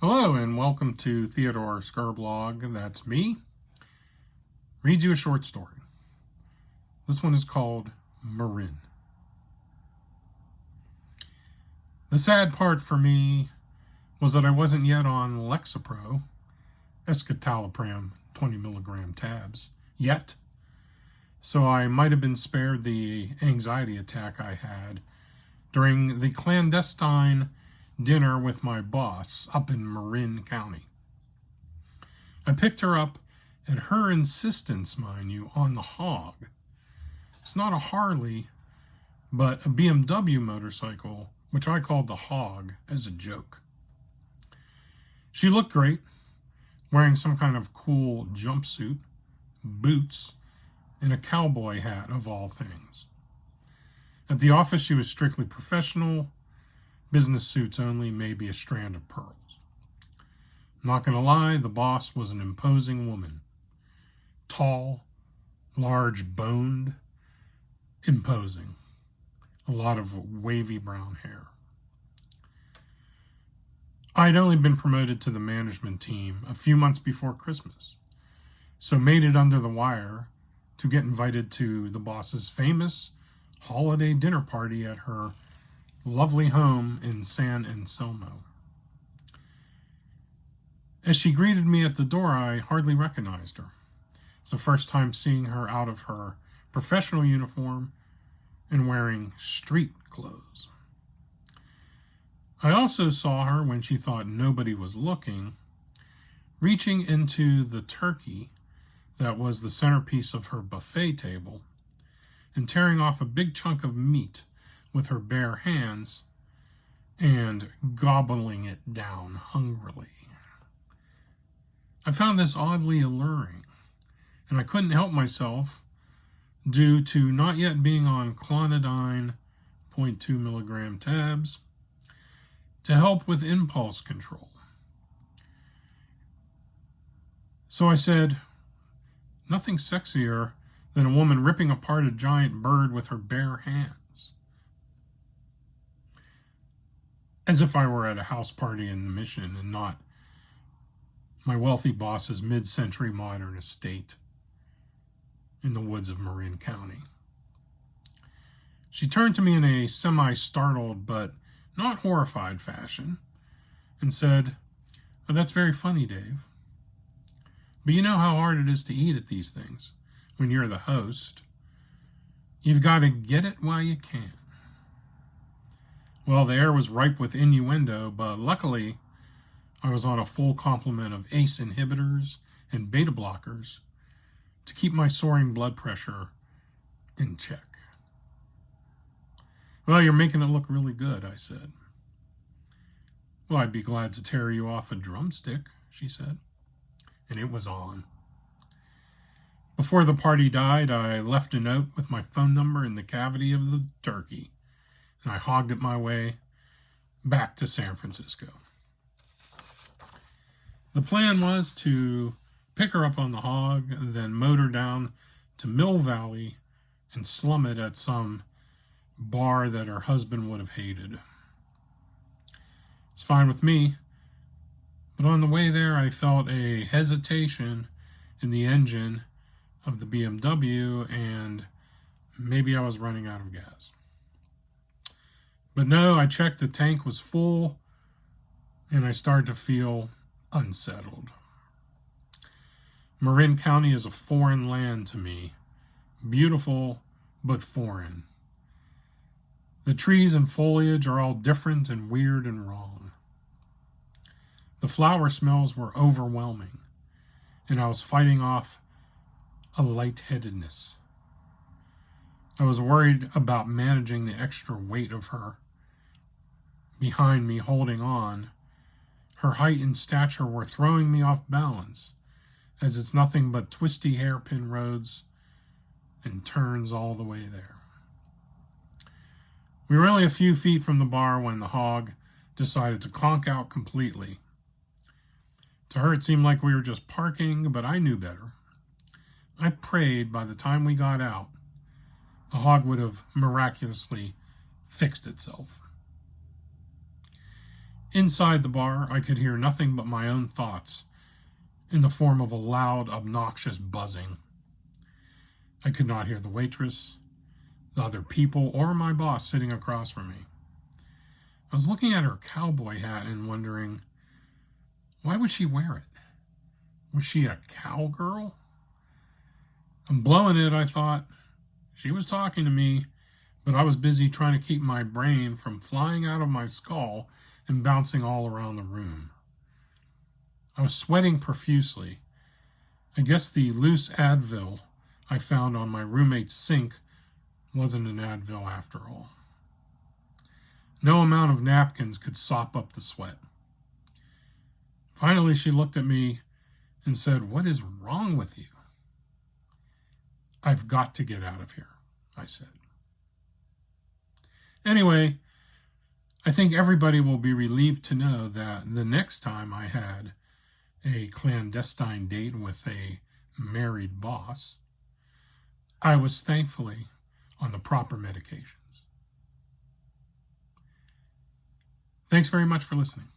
Hello and welcome to Theodore Skirblog. That's me. Read you a short story. This one is called Marin. The sad part for me was that I wasn't yet on Lexapro, escitalopram 20 milligram tabs, yet. So I might have been spared the anxiety attack I had during the clandestine dinner with my boss up in Marin County. I picked her up at her insistence, mind you, on the Hog. It's not a Harley, but a BMW motorcycle, which I called the Hog as a joke. She looked great, wearing some kind of cool jumpsuit, boots, and a cowboy hat of all things. At the office, she was strictly professional, business suits only, maybe a strand of pearls. Not gonna lie, the boss was an imposing woman. Tall, large-boned, imposing. A lot of wavy brown hair. I'd only been promoted to the management team a few months before Christmas, so made it under the wire to get invited to the boss's famous holiday dinner party at her lovely home in San Anselmo. As she greeted me at the door, I hardly recognized her. It's the first time seeing her out of her professional uniform and wearing street clothes. I also saw her when she thought nobody was looking, reaching into the turkey that was the centerpiece of her buffet table and tearing off a big chunk of meat with her bare hands and gobbling it down hungrily. I found this oddly alluring, and I couldn't help myself due to not yet being on clonidine 0.2 milligram tabs to help with impulse control. So I said, nothing sexier than a woman ripping apart a giant bird with her bare hands. As if I were at a house party in the Mission and not my wealthy boss's mid-century modern estate in the woods of Marin County. She turned to me in a semi-startled but not horrified fashion and said, "Oh, that's very funny, Dave. But you know how hard it is to eat at these things when you're the host. You've got to get it while you can." Well, the air was ripe with innuendo, but luckily I was on a full complement of ACE inhibitors and beta blockers to keep my soaring blood pressure in check. "Well, you're making it look really good," I said. "Well, I'd be glad to tear you off a drumstick," she said, and it was on. Before the party died, I left a note with my phone number in the cavity of the turkey, and I hogged it my way back to San Francisco. The plan was to pick her up on the Hog, then motor down to Mill Valley and slum it at some bar that her husband would have hated. It's fine with me, but on the way there I felt a hesitation in the engine of the BMW, and maybe I was running out of gas. But no, I checked, the tank was full, and I started to feel unsettled. Marin County is a foreign land to me. Beautiful, but foreign. The trees and foliage are all different and weird and wrong. The flower smells were overwhelming, and I was fighting off a lightheadedness. I was worried about managing the extra weight of her behind me holding on. Her height and stature were throwing me off balance, as it's nothing but twisty hairpin roads and turns all the way there. We were only a few feet from the bar when the Hog decided to conk out completely. To her, it seemed like we were just parking, but I knew better. I prayed by the time we got out, the Hog would have miraculously fixed itself. Inside the bar, I could hear nothing but my own thoughts in the form of a loud, obnoxious buzzing. I could not hear the waitress, the other people, or my boss sitting across from me. I was looking at her cowboy hat and wondering, why would she wear it? Was she a cowgirl? I'm blowing it, I thought. She was talking to me, but I was busy trying to keep my brain from flying out of my skull and bouncing all around the room. I was sweating profusely. I guess the loose Advil I found on my roommate's sink wasn't an Advil after all. No amount of napkins could sop up the sweat. Finally, she looked at me and said, "What is wrong with you?" "I've got to get out of here," I said. Anyway, I think everybody will be relieved to know that the next time I had a clandestine date with a married boss, I was thankfully on the proper medications. Thanks very much for listening.